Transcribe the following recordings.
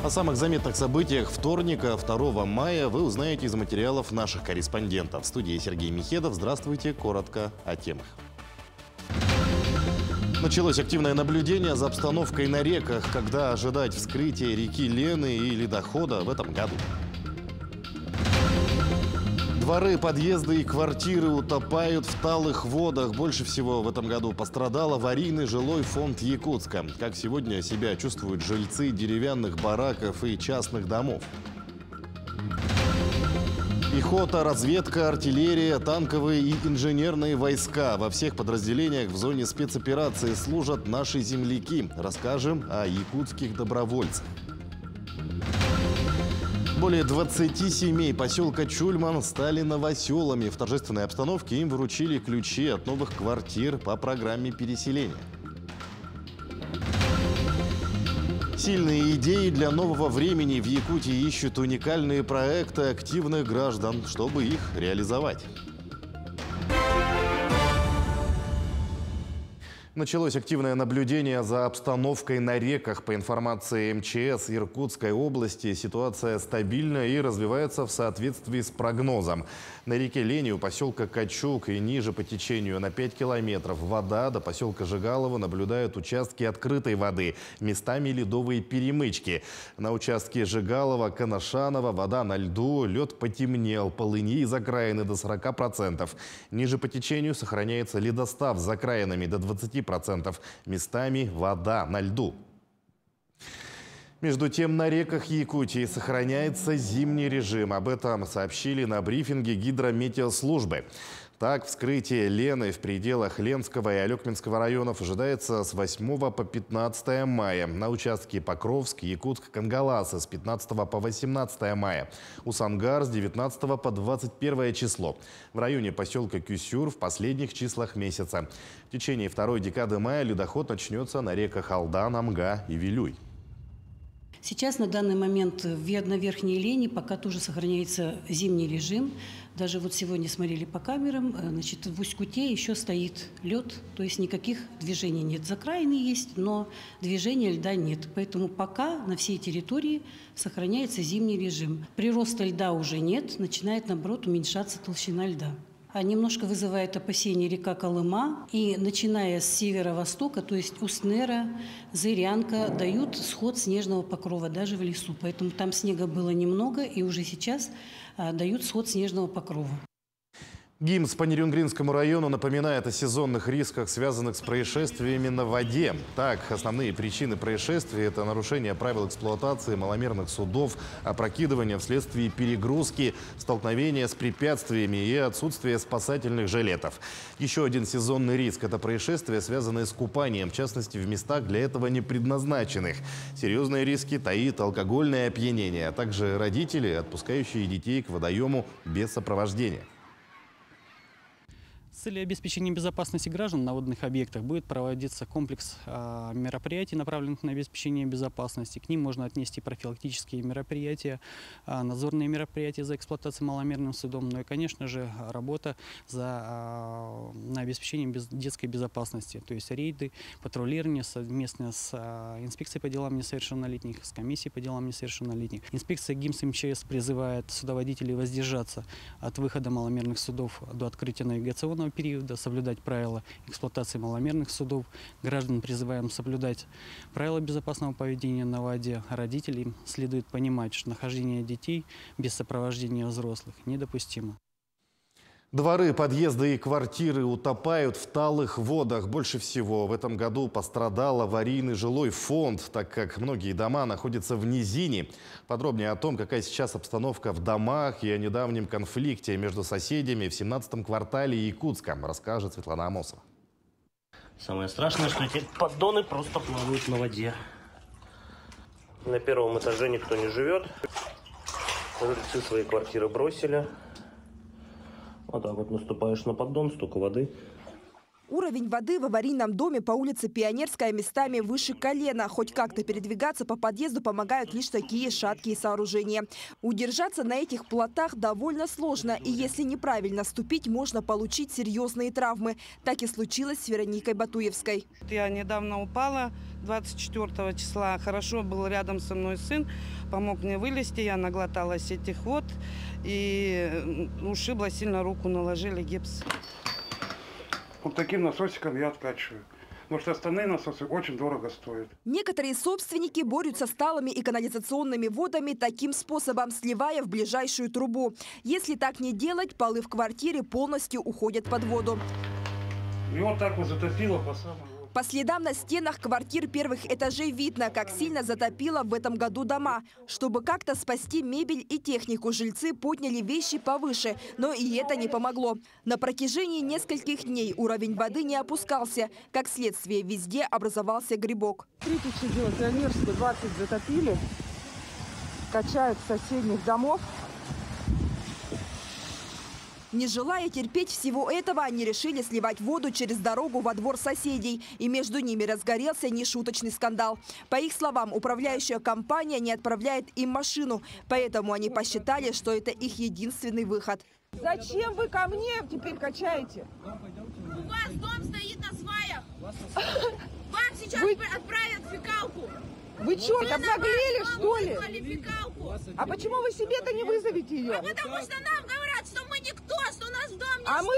О самых заметных событиях вторника, 2 мая, вы узнаете из материалов наших корреспондентов. В студии Сергей Михедов. Здравствуйте. Коротко о темах. Началось активное наблюдение за обстановкой на реках, когда ожидать вскрытия реки Лены и ледохода в этом году. Дворы, подъезды и квартиры утопают в талых водах. Больше всего в этом году пострадал аварийный жилой фонд Якутска. Как сегодня себя чувствуют жильцы деревянных бараков и частных домов? Пехота, разведка, артиллерия, танковые и инженерные войска. Во всех подразделениях в зоне спецоперации служат наши земляки. Расскажем о якутских добровольцах. Более 20 семей поселка Чульман стали новоселами. В торжественной обстановке им вручили ключи от новых квартир по программе переселения. Сильные идеи для нового времени. В Якутии ищут уникальные проекты активных граждан, чтобы их реализовать. Началось активное наблюдение за обстановкой на реках. По информации МЧС Иркутской области, ситуация стабильна и развивается в соответствии с прогнозом. На реке Лени у поселка Качук и ниже по течению на 5 километров вода. До поселка Жигалово наблюдают участки открытой воды, местами ледовые перемычки. На участке Жигалово-Коношаново вода на льду, лед потемнел, полыни из окраины до 40%. Ниже по течению сохраняется ледостав с закраинами до 20%. Местами вода на льду. Между тем, на реках Якутии сохраняется зимний режим. Об этом сообщили на брифинге гидрометеослужбы. Так, вскрытие Лены в пределах Ленского и Алекминского районов ожидается с 8 по 15 мая. На участке Покровск, Якутск, Кангаласы с 15 по 18 мая. Усангар с 19 по 21 число. В районе поселка Кюсюр в последних числах месяца. В течение второй декады мая ледоход начнется на реках Алдан, Амга и Вилюй. Сейчас на данный момент на Верхней Лени пока тоже сохраняется зимний режим. Даже вот сегодня смотрели по камерам, значит, в Усть-Куте еще стоит лед, то есть никаких движений нет. Закраины есть, но движения льда нет. Поэтому пока на всей территории сохраняется зимний режим. Прироста льда уже нет, начинает, наоборот, уменьшаться толщина льда. А немножко вызывает опасения река Колыма. И начиная с северо-востока, то есть Устнера, Зырянка, дают сход снежного покрова даже в лесу. Поэтому там снега было немного, и уже сейчас дают сход снежного покрова. ГИМС по Нерюнгринскому району напоминает о сезонных рисках, связанных с происшествиями на воде. Так, основные причины происшествий – это нарушение правил эксплуатации маломерных судов, опрокидывание вследствие перегрузки, столкновение с препятствиями и отсутствие спасательных жилетов. Еще один сезонный риск – это происшествия, связанные с купанием, в частности, в местах для этого не предназначенных. Серьезные риски таит алкогольное опьянение, а также родители, отпускающие детей к водоему без сопровождения. С целью обеспечения безопасности граждан на водных объектах будет проводиться комплекс мероприятий, направленных на обеспечение безопасности. К ним можно отнести профилактические мероприятия, надзорные мероприятия за эксплуатацией маломерным судом, ну и, конечно же, работа на обеспечение детской безопасности, то есть рейды, патрулирование совместно с инспекцией по делам несовершеннолетних, с комиссией по делам несовершеннолетних. Инспекция ГИМС МЧС призывает судоводителей воздержаться от выхода маломерных судов до открытия навигационного периода, соблюдать правила эксплуатации маломерных судов. Граждан призываем соблюдать правила безопасного поведения на воде. Родителям следует понимать, что нахождение детей без сопровождения взрослых недопустимо. Дворы, подъезды и квартиры утопают в талых водах. Больше всего в этом году пострадал аварийный жилой фонд, так как многие дома находятся в низине. Подробнее о том, какая сейчас обстановка в домах и о недавнем конфликте между соседями в 17-м квартале Якутска, расскажет Светлана Амосова. Самое страшное, что эти поддоны просто плавают на воде. На первом этаже никто не живет. Жильцы свои квартиры бросили. Вот так вот наступаешь на поддон, столько воды. Уровень воды в аварийном доме по улице Пионерская местами выше колена. Хоть как-то передвигаться по подъезду помогают лишь такие шаткие сооружения. Удержаться на этих плотах довольно сложно. И если неправильно ступить, можно получить серьезные травмы. Так и случилось с Вероникой Батуевской. Я недавно упала 24 числа. Хорошо был рядом со мной сын. Помог мне вылезти. Я наглоталась этих вод и ушибла сильно руку. Наложили гипс. Вот таким насосиком я откачиваю. Потому что остальные насосы очень дорого стоят. Некоторые собственники борются с талыми и канализационными водами таким способом, сливая в ближайшую трубу. Если так не делать, полы в квартире полностью уходят под воду. И вот так вот затопило по самому. По следам на стенах квартир первых этажей видно, как сильно затопило в этом году дома. Чтобы как-то спасти мебель и технику, жильцы подняли вещи повыше, но и это не помогло. На протяжении нескольких дней уровень воды не опускался. Как следствие, везде образовался грибок. Смотрите, что делать. Пионерскую 20 затопили. Качают с соседних домов. Не желая терпеть всего этого, они решили сливать воду через дорогу во двор соседей. И между ними разгорелся нешуточный скандал. По их словам, управляющая компания не отправляет им машину. Поэтому они посчитали, что это их единственный выход. Зачем вы ко мне теперь качаете? У вас дом стоит на сваях. Вам сейчас отправят фекалку. Вы что, обнаглели, что ли? Фекалку. А почему вы себе-то не вызовете ее? А потому что нам говорят, что мы никто, что у нас в доме А мы...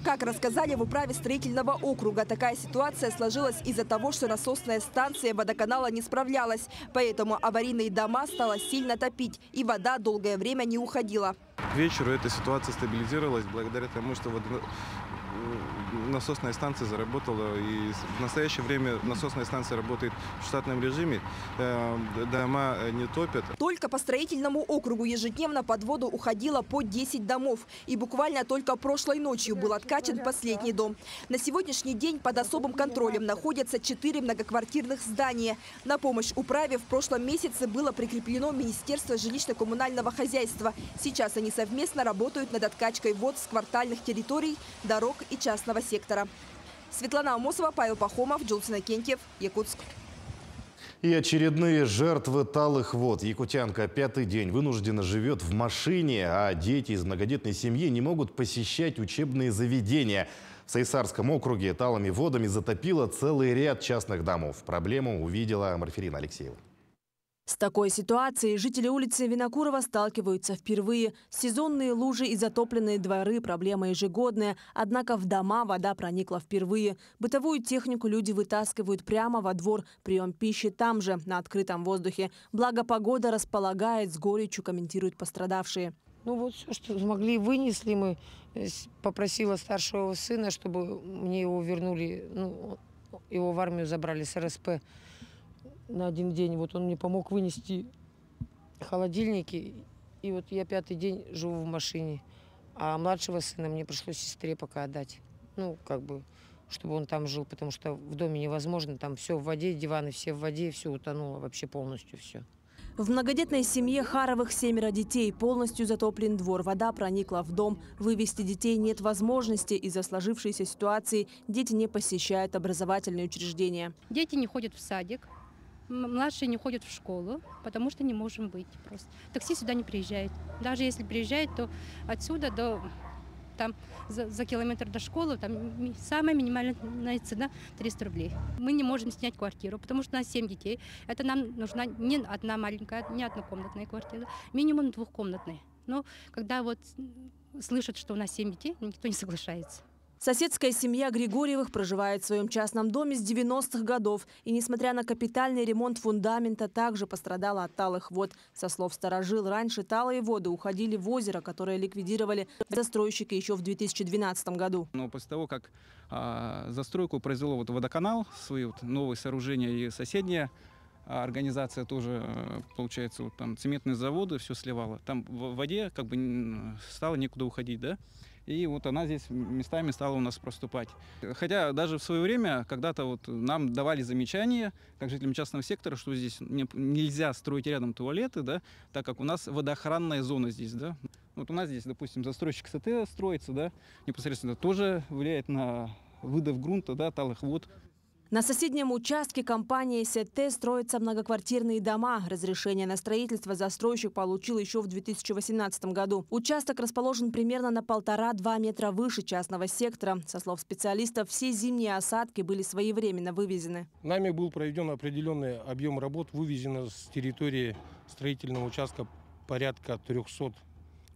Как рассказали в управе строительного округа, такая ситуация сложилась из-за того, что насосная станция водоканала не справлялась. Поэтому аварийные дома стало сильно топить, и вода долгое время не уходила. К вечеру эта ситуация стабилизировалась благодаря тому, что насосная станция заработала. И в настоящее время насосная станция работает в штатном режиме. Дома не топят. Только по строительному округу ежедневно под воду уходило по 10 домов. И буквально только прошлой ночью был откачан последний дом. На сегодняшний день под особым контролем находятся 4 многоквартирных здания. На помощь управе в прошлом месяце было прикреплено Министерство жилищно-коммунального хозяйства. Сейчас они совместно работают над откачкой вод с квартальных территорий, дорог и частного сектора. Светлана Амосова, Павел Пахомов, Джулс Иннокентьев, Якутск. И очередные жертвы талых вод. Якутянка 5-й день вынуждена живет в машине, а дети из многодетной семьи не могут посещать учебные заведения. В Сайсарском округе талыми водами затопило целый ряд частных домов. Проблему увидела Марферина Алексеева. С такой ситуацией жители улицы Винокурова сталкиваются впервые. Сезонные лужи и затопленные дворы – проблема ежегодная. Однако в дома вода проникла впервые. Бытовую технику люди вытаскивают прямо во двор. Прием пищи там же, на открытом воздухе. Благо погода располагает, с горечью комментируют пострадавшие. Ну вот все, что смогли, вынесли мы. Попросила старшего сына, чтобы мне его вернули, его в армию забрали с РСП. На один день. Вот он мне помог вынести холодильники. И вот я 5-й день живу в машине. А младшего сына мне пришлось сестре пока отдать. Чтобы он там жил, потому что в доме невозможно. Там все в воде, диваны все в воде, все утонуло, вообще полностью все. В многодетной семье Харовых 7 детей. Полностью затоплен двор. Вода проникла в дом. Вывести детей нет возможности. Из-за сложившейся ситуации дети не посещают образовательные учреждения. Дети не ходят в садик. Младшие не ходят в школу, потому что не можем выйти просто. Такси сюда не приезжает. Даже если приезжает, то отсюда до за километр до школы там самая минимальная цена 300 рублей. Мы не можем снять квартиру, потому что у нас 7 детей. Это нам нужна не одна маленькая, не однокомнатная квартира, минимум двухкомнатная. Но когда вот слышат, что у нас 7 детей, никто не соглашается. Соседская семья Григорьевых проживает в своем частном доме с 90-х годов. И несмотря на капитальный ремонт фундамента, также пострадала от талых вод. Со слов старожил, раньше талые воды уходили в озеро, которое ликвидировали застройщики еще в 2012 году. Но после того, как застройку произвело водоканал, свои новые сооружения, и соседняя организация тоже, получается, там цементные заводы все сливала. Там в воде стало некуда уходить, да? И вот она здесь местами стала у нас проступать. Хотя даже в свое время когда-то нам давали замечания, как жителям частного сектора, что здесь нельзя строить рядом туалеты, да, так как у нас водоохранная зона здесь, да. Вот у нас здесь, допустим, застройщик СТ строится, да, непосредственно тоже влияет на выдав грунта, да, талых вод. На соседнем участке компании СТ строятся многоквартирные дома. Разрешение на строительство застройщик получил еще в 2018 году. Участок расположен примерно на 1,5–2 метра выше частного сектора. Со слов специалистов, все зимние осадки были своевременно вывезены. Нами был проведен определенный объем работ, вывезено с территории строительного участка порядка 300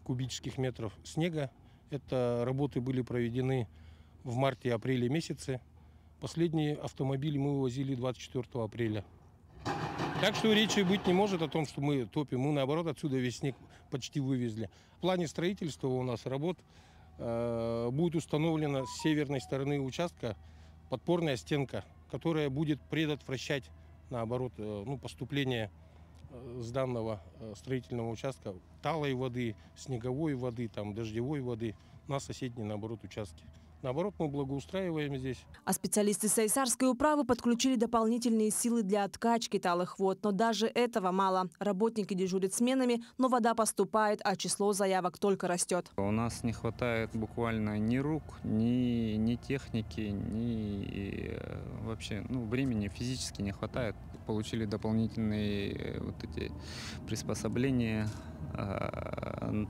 кубических метров снега. Это работы были проведены в марте-апреле месяце. Последний автомобиль мы вывозили 24 апреля. Так что речи быть не может о том, что мы топим. Мы, наоборот, отсюда весь снег почти вывезли. В плане строительства у нас работ будет установлена с северной стороны участка подпорная стенка, которая будет предотвращать, наоборот, поступление с данного строительного участка талой воды, снеговой воды, дождевой воды на соседние, наоборот, участки. Наоборот, мы благоустраиваем здесь. А специалисты Сайсарской управы подключили дополнительные силы для откачки талых вод. Но даже этого мало. Работники дежурят сменами, но вода поступает, а число заявок только растет. У нас не хватает буквально ни рук, ни техники, ни вообще времени физически не хватает. Получили дополнительные эти приспособления.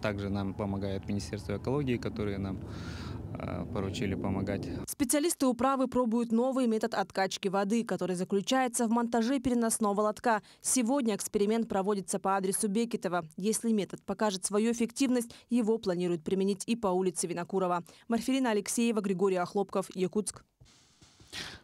Также нам помогает Министерство экологии, которые нам поручили помогать. Специалисты управы пробуют новый метод откачки воды, который заключается в монтаже переносного лотка. Сегодня эксперимент проводится по адресу Бекетова. Если метод покажет свою эффективность, его планируют применить и по улице Винокурова. Марфелина Алексеева, Григорий Охлопков, Якутск.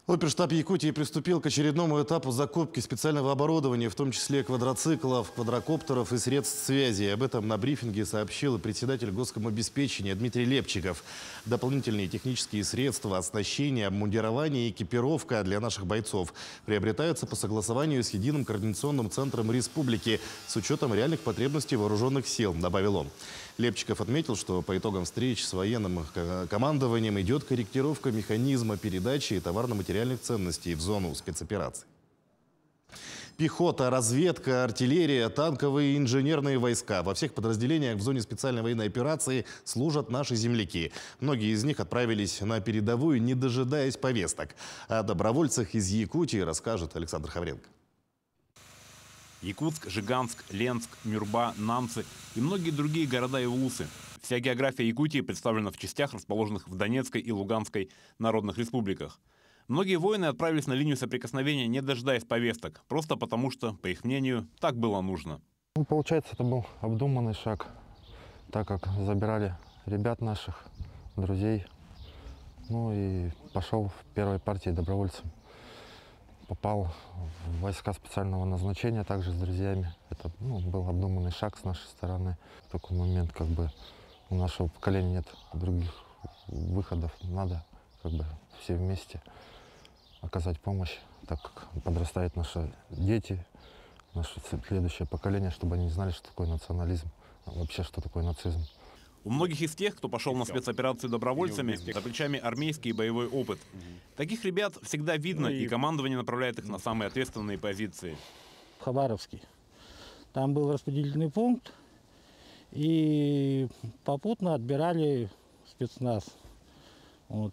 Оперштаб Якутии приступил к очередному этапу закупки специального оборудования, в том числе квадроциклов, квадрокоптеров и средств связи. Об этом на брифинге сообщил и председатель Госкомобеспечения Дмитрий Лепчиков. Дополнительные технические средства, оснащение, обмундирование и экипировка для наших бойцов приобретаются по согласованию с Единым координационным центром республики с учетом реальных потребностей вооруженных сил, добавил он. Лепчиков отметил, что по итогам встреч с военным командованием идет корректировка механизма передачи товарно-материальных ценностей в зону спецопераций. Пехота, разведка, артиллерия, танковые и инженерные войска. Во всех подразделениях в зоне специальной военной операции служат наши земляки. Многие из них отправились на передовую, не дожидаясь повесток. О добровольцах из Якутии расскажет Александр Хавренко. Якутск, Жиганск, Ленск, Мюрба, Намцы и многие другие города и улусы. Вся география Якутии представлена в частях, расположенных в Донецкой и Луганской народных республиках. Многие воины отправились на линию соприкосновения, не дожидаясь повесток, просто потому что, по их мнению, так было нужно. Получается, это был обдуманный шаг, так как забирали ребят наших, друзей. И пошел в первой партии добровольцем. Попал в войска специального назначения также с друзьями. Это был обдуманный шаг с нашей стороны. В такой момент у нашего поколения нет других выходов. Надо все вместе оказать помощь, так как подрастают наши дети, наше следующее поколение, чтобы они знали, что такое национализм, вообще что такое нацизм. У многих из тех, кто пошел на спецоперацию добровольцами, за плечами армейский и боевой опыт. Таких ребят всегда видно, и командование направляет их на самые ответственные позиции. Хабаровский. Там был распределительный пункт, и попутно отбирали спецназ.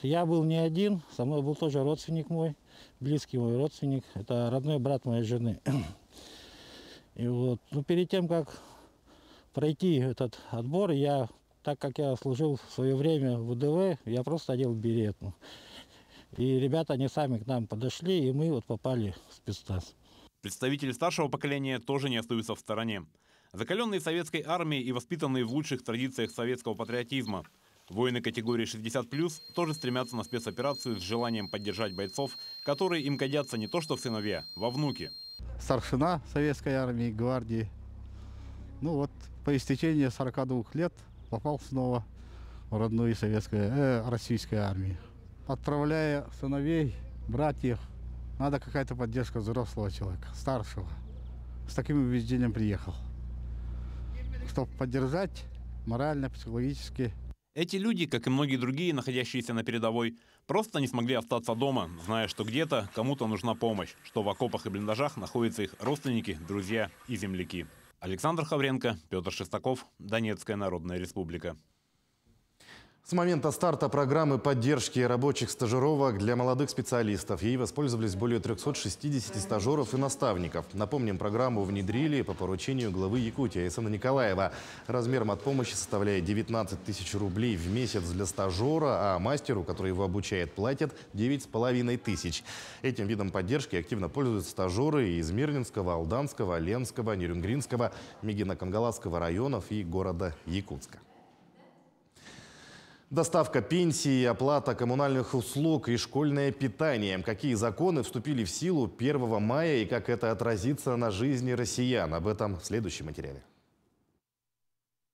Я был не один, со мной был тоже родственник мой, близкий мой родственник, это родной брат моей жены. И перед тем, как пройти этот отбор, так как я служил в свое время в ВДВ, я просто одел берет. И ребята, они сами к нам подошли, и мы попали в спецназ. Представители старшего поколения тоже не остаются в стороне. Закаленные советской армией и воспитанные в лучших традициях советского патриотизма. Воины категории 60+, тоже стремятся на спецоперацию с желанием поддержать бойцов, которые им годятся не то что в сыновья, во внуки. Старшина советской армии, гвардии. По истечении 42 лет попал снова в родную российскую армию. Отправляя сыновей, братьев, надо какая-то поддержка взрослого человека, старшего. С таким убеждением приехал, чтобы поддержать морально, психологически. Эти люди, как и многие другие, находящиеся на передовой, просто не смогли остаться дома, зная, что где-то кому-то нужна помощь, что в окопах и блиндажах находятся их родственники, друзья и земляки. Александр Хавренко, Петр Шестаков, Донецкая Народная Республика. С момента старта программы поддержки рабочих стажировок для молодых специалистов ей воспользовались более 360 стажеров и наставников. Напомним, программу внедрили по поручению главы Якутии Айсена Николаева. Размер матпомощи составляет 19 тысяч рублей в месяц для стажера, а мастеру, который его обучает, платят 9,5 тысяч. Этим видом поддержки активно пользуются стажеры из Мирнинского, Алданского, Ленского, Нерюнгринского, Мегино-Кангаласского районов и города Якутска. Доставка пенсии, оплата коммунальных услуг и школьное питание. Какие законы вступили в силу 1 мая и как это отразится на жизни россиян? Об этом в следующем материале.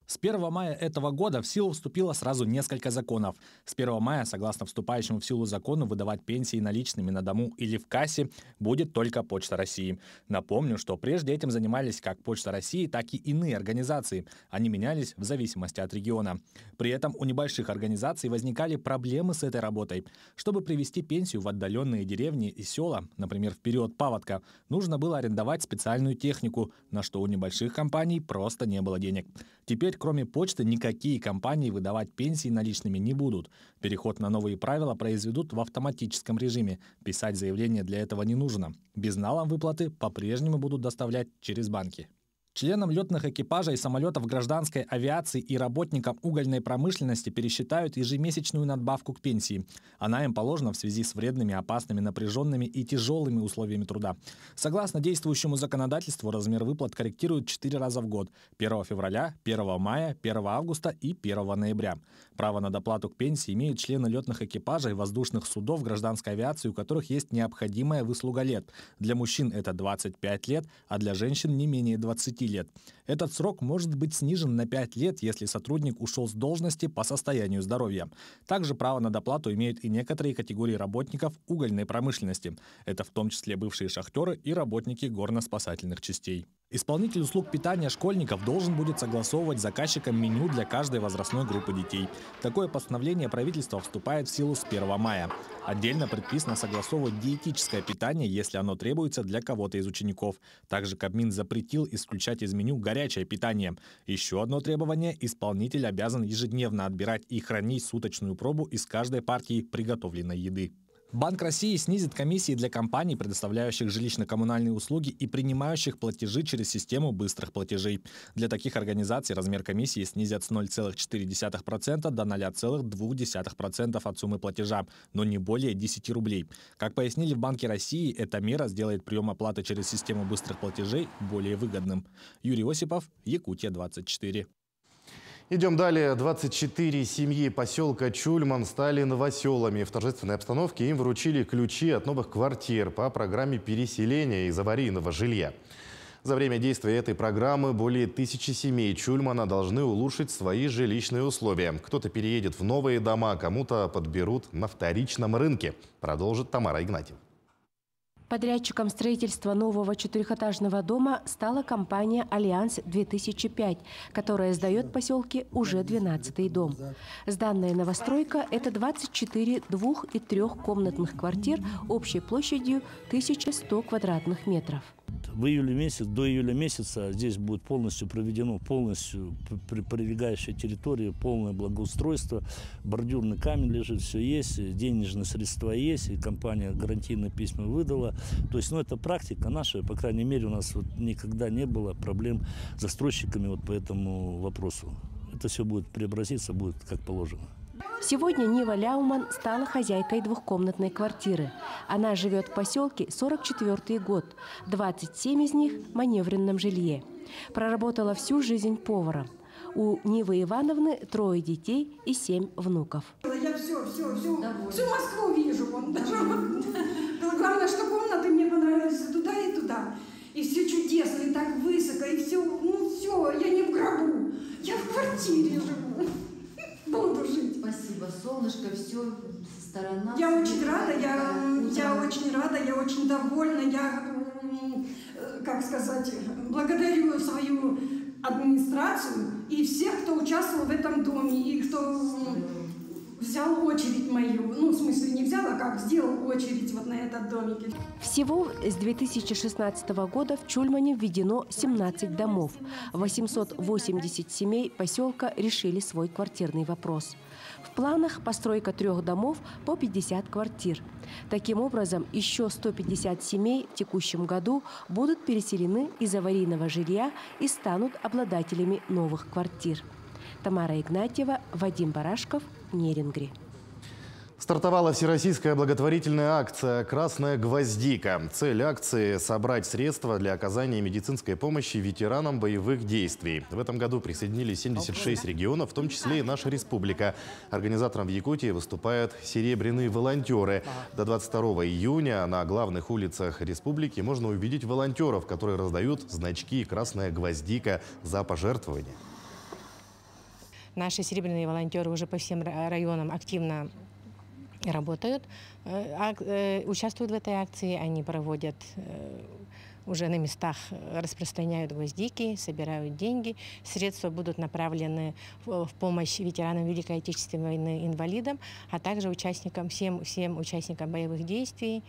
С 1 мая этого года в силу вступило сразу несколько законов. С 1 мая, согласно вступающему в силу закону, выдавать пенсии наличными на дому или в кассе будет только Почта России. Напомню, что прежде этим занимались как Почта России, так и иные организации. Они менялись в зависимости от региона. При этом у небольших организаций возникали проблемы с этой работой. Чтобы привезти пенсию в отдаленные деревни и села, например, в период паводка, нужно было арендовать специальную технику, на что у небольших компаний просто не было денег. Теперь, кроме почты, никакие компании выдавать пенсии наличными не будут. Переход на новые правила произведут в автоматическом режиме. Писать заявление для этого не нужно. Безналом выплаты по-прежнему будут доставлять через банки. Членам летных экипажей самолетов гражданской авиации и работникам угольной промышленности пересчитают ежемесячную надбавку к пенсии. Она им положена в связи с вредными, опасными, напряженными и тяжелыми условиями труда. Согласно действующему законодательству, размер выплат корректируют 4 раза в год – 1 февраля, 1 мая, 1 августа и 1 ноября. Право на доплату к пенсии имеют члены летных экипажей воздушных судов гражданской авиации, у которых есть необходимая выслуга лет. Для мужчин это 25 лет, а для женщин не менее 20 лет. Этот срок может быть снижен на 5 лет, если сотрудник ушел с должности по состоянию здоровья. Также право на доплату имеют и некоторые категории работников угольной промышленности. Это в том числе бывшие шахтеры и работники горно-спасательных частей. Исполнитель услуг питания школьников должен будет согласовывать с заказчиком меню для каждой возрастной группы детей. Такое постановление правительства вступает в силу с 1 мая. Отдельно предписано согласовывать диетическое питание, если оно требуется для кого-то из учеников. Также Кабмин запретил исключать из меню горячее питание. Еще одно требование – исполнитель обязан ежедневно отбирать и хранить суточную пробу из каждой партии приготовленной еды. Банк России снизит комиссии для компаний, предоставляющих жилищно-коммунальные услуги и принимающих платежи через систему быстрых платежей. Для таких организаций размер комиссии снизят с 0,4% до 0,2% от суммы платежа, но не более 10 рублей. Как пояснили в Банке России, эта мера сделает прием оплаты через систему быстрых платежей более выгодным. Юрий Осипов, Якутия 24. Идем далее. 24 семьи поселка Чульман стали новоселами. В торжественной обстановке им вручили ключи от новых квартир по программе переселения из аварийного жилья. За время действия этой программы более 1000 семей Чульмана должны улучшить свои жилищные условия. Кто-то переедет в новые дома, кому-то подберут на вторичном рынке. Продолжит Тамара Игнатьева. Подрядчиком строительства нового 4-этажного дома стала компания «Альянс-2005», которая сдает в поселке уже 12-й дом. Сданная новостройка – это 24 двух- и трехкомнатных квартир общей площадью 1100 квадратных метров. В июле месяц, до июля месяца здесь будет полностью проведено прилегающая территория, полное благоустройство, бордюрный камень лежит, все есть, денежные средства есть, и компания гарантийные письма выдала. То есть, это практика наша, по крайней мере, у нас никогда не было проблем с застройщиками по этому вопросу. Это все будет преобразиться, будет как положено. Сегодня Нива Ляуман стала хозяйкой двухкомнатной квартиры. Она живет в поселке 44-й год, 27 из них в маневренном жилье. Проработала всю жизнь поваром. У Нивы Ивановны 3 детей и 7 внуков. Я всю Москву вижу. Главное, что комнаты мне понравились туда и туда. И все чудесно, и так высоко, и все, все, я не в гробу, я в квартире живу. Буду жить. Спасибо, солнышко, все сторона. Я очень рада, я очень довольна, я, как сказать, благодарю свою администрацию и всех, кто участвовал в этом доме, и кто взял очередь мою, в смысле не взял, а как сделал очередь на этот домик. Всего с 2016 года в Чульмане введено 17 домов. 880 семей поселка решили свой квартирный вопрос. В планах постройка 3 домов по 50 квартир. Таким образом, еще 150 семей в текущем году будут переселены из аварийного жилья и станут обладателями новых квартир. Тамара Игнатьева, Вадим Барашков, Нерінгрі. Стартовала всероссийская благотворительная акция «Красная гвоздика». Цель акции – собрать средства для оказания медицинской помощи ветеранам боевых действий. В этом году присоединились 76 регионов, в том числе и наша республика. Организатором в Якутии выступают серебряные волонтеры. До 22 июня на главных улицах республики можно увидеть волонтеров, которые раздают значки «Красная гвоздика» за пожертвования. Наши серебряные волонтеры уже по всем районам активно работают, участвуют в этой акции, они проводят уже на местах, распространяют гвоздики, собирают деньги. Средства будут направлены в помощь ветеранам Великой Отечественной войны, инвалидам, а также участникам, всем участникам боевых действий.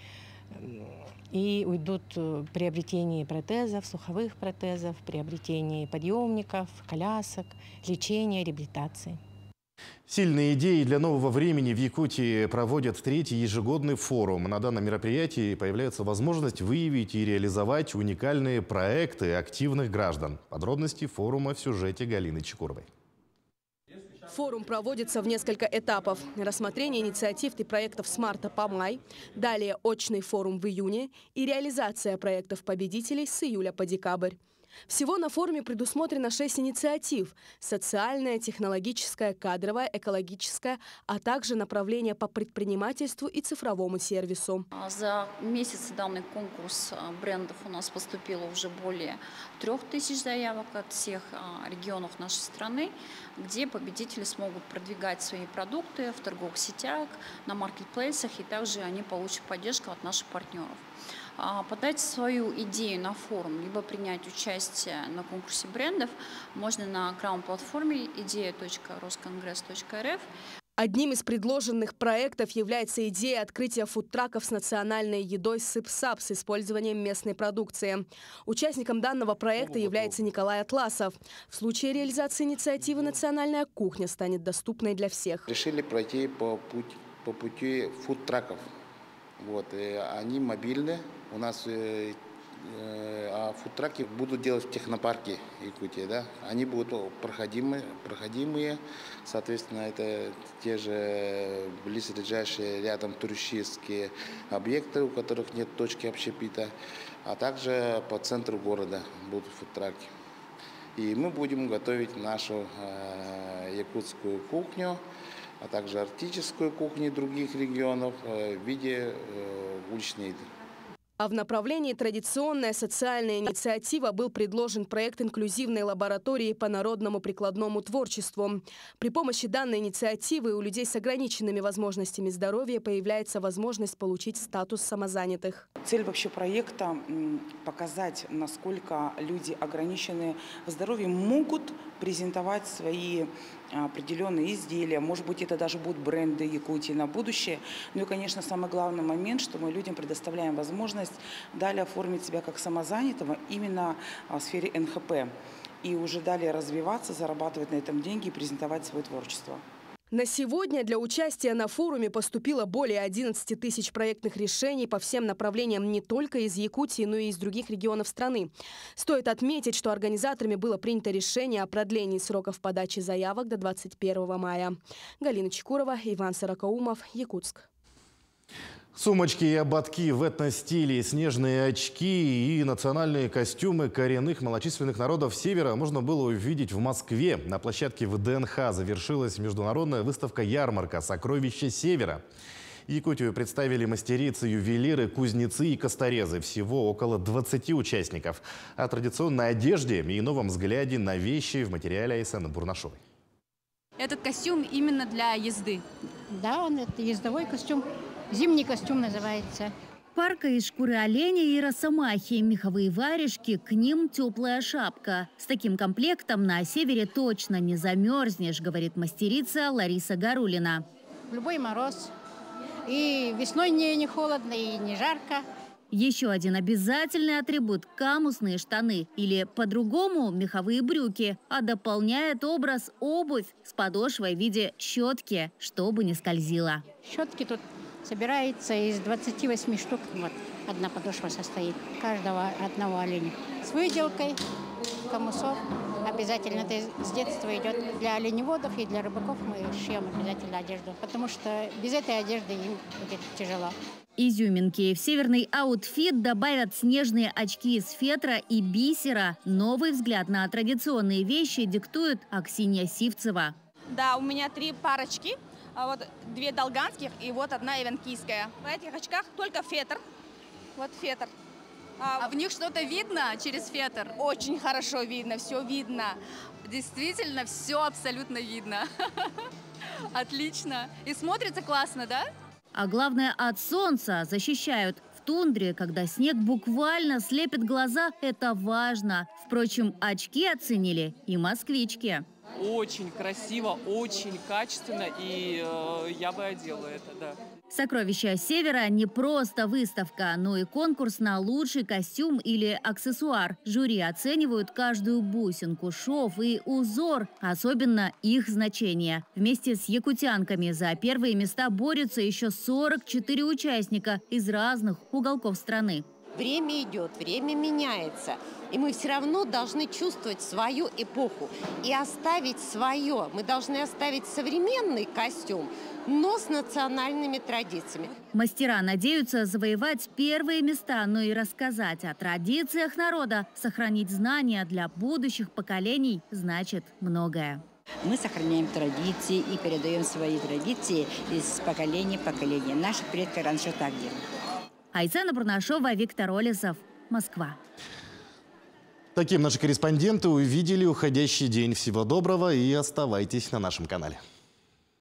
И уйдут в приобретение протезов, слуховых протезов, приобретение подъемников, колясок, лечения, реабилитации. Сильные идеи для нового времени в Якутии проводят 3-й ежегодный форум. На данном мероприятии появляется возможность выявить и реализовать уникальные проекты активных граждан. Подробности форума в сюжете Галины Чекуровой. Форум проводится в несколько этапов. Рассмотрение инициатив и проектов с марта по май, далее очный форум в июне и реализация проектов победителей с июля по декабрь. Всего на форуме предусмотрено 6 инициатив – социальная, технологическая, кадровая, экологическая, а также направления по предпринимательству и цифровому сервису. За месяц данный конкурс брендов у нас поступило уже более 3000 заявок от всех регионов нашей страны, где победители смогут продвигать свои продукты в торговых сетях, на маркетплейсах, и также они получат поддержку от наших партнеров. Подать свою идею на форум, либо принять участие на конкурсе брендов можно на краунд-платформе idea.roskoнгресс.рф. Одним из предложенных проектов является идея открытия фудтраков с национальной едой «Сып-сап» с использованием местной продукции. Участником данного проекта является Николай Атласов. В случае реализации инициативы «Национальная кухня» станет доступной для всех. Решили пройти по пути фудтраков. Они мобильные. У нас фудтраки будут делать в технопарке Якутии. Да? Они будут проходимые. Соответственно, это те же близлежащие рядом туристические объекты, у которых нет точки общепита. А также по центру города будут фудтраки. И мы будем готовить нашу якутскую кухню, а также арктическую кухню других регионов в виде уличной еды. А в направлении «Традиционная социальная инициатива» был предложен проект инклюзивной лаборатории по народному прикладному творчеству. При помощи данной инициативы у людей с ограниченными возможностями здоровья появляется возможность получить статус самозанятых. Цель вообще проекта – показать, насколько люди, ограниченные в здоровье, могут презентовать свои определенные изделия. Может быть, это даже будут бренды Якутии на будущее. Ну и, конечно, самый главный момент, что мы людям предоставляем возможность далее оформить себя как самозанятого именно в сфере НХП. И уже далее развиваться, зарабатывать на этом деньги и презентовать свое творчество. На сегодня для участия на форуме поступило более 11 тысяч проектных решений по всем направлениям не только из Якутии, но и из других регионов страны. Стоит отметить, что организаторами было принято решение о продлении сроков подачи заявок до 21 мая. Галина Чекурова, Иван Сорокаумов, Якутск. Сумочки и ободки в этностиле, снежные очки и национальные костюмы коренных малочисленных народов Севера можно было увидеть в Москве. На площадке ВДНХ завершилась международная выставка-ярмарка «Сокровища Севера». Якутию представили мастерицы, ювелиры, кузнецы и косторезы. Всего около 20 участников. О традиционной одежде и новом взгляде на вещи в материале Айсены Бурнашовой. Этот костюм именно для езды. Да, это ездовой костюм. Зимний костюм называется. Парка из шкуры оленя и росомахи, меховые варежки, к ним теплая шапка. С таким комплектом на севере точно не замерзнешь, говорит мастерица Лариса Гарулина. В любой мороз. И весной не холодно, и не жарко. Еще один обязательный атрибут – камусные штаны или по-другому меховые брюки, а дополняет образ обувь с подошвой в виде щетки, чтобы не скользило. Щетки тут собирается из 28 штук. Вот одна подошва состоит каждого одного оленя. С выделкой камусов. Обязательно это с детства идет для оленеводов и для рыбаков. Мы шьем обязательно одежду, потому что без этой одежды им будет тяжело. Изюминки в северный аутфит добавят снежные очки из фетра и бисера. Новый взгляд на традиционные вещи диктует Аксинья Сивцева. Да, у меня 3 парочки. Вот 2 долганских и вот 1 ивенкийская. В этих очках только фетр. Вот фетр. А в них что-то видно через фетр? Очень хорошо видно, все видно. Действительно, все абсолютно видно. Отлично. И смотрится классно, да? А главное, от солнца защищают. В тундре, когда снег буквально слепит глаза, это важно. Впрочем, очки оценили и москвички. Очень красиво, очень качественно, и я бы одела это, да. Сокровища Севера не просто выставка, но и конкурс на лучший костюм или аксессуар. Жюри оценивают каждую бусинку, шов и узор, особенно их значение. Вместе с якутянками за первые места борются еще 44 участника из разных уголков страны. Время идет, время меняется. И мы все равно должны чувствовать свою эпоху и оставить свое. Мы должны оставить современный костюм, но с национальными традициями. Мастера надеются завоевать первые места, но и рассказать о традициях народа. Сохранить знания для будущих поколений значит многое. Мы сохраняем традиции и передаем свои традиции из поколения в поколение. Наши предки раньше так делали. Айсана Бурнашова, Виктор Олесов, Москва. Таким наши корреспонденты увидели уходящий день. Всего доброго и оставайтесь на нашем канале.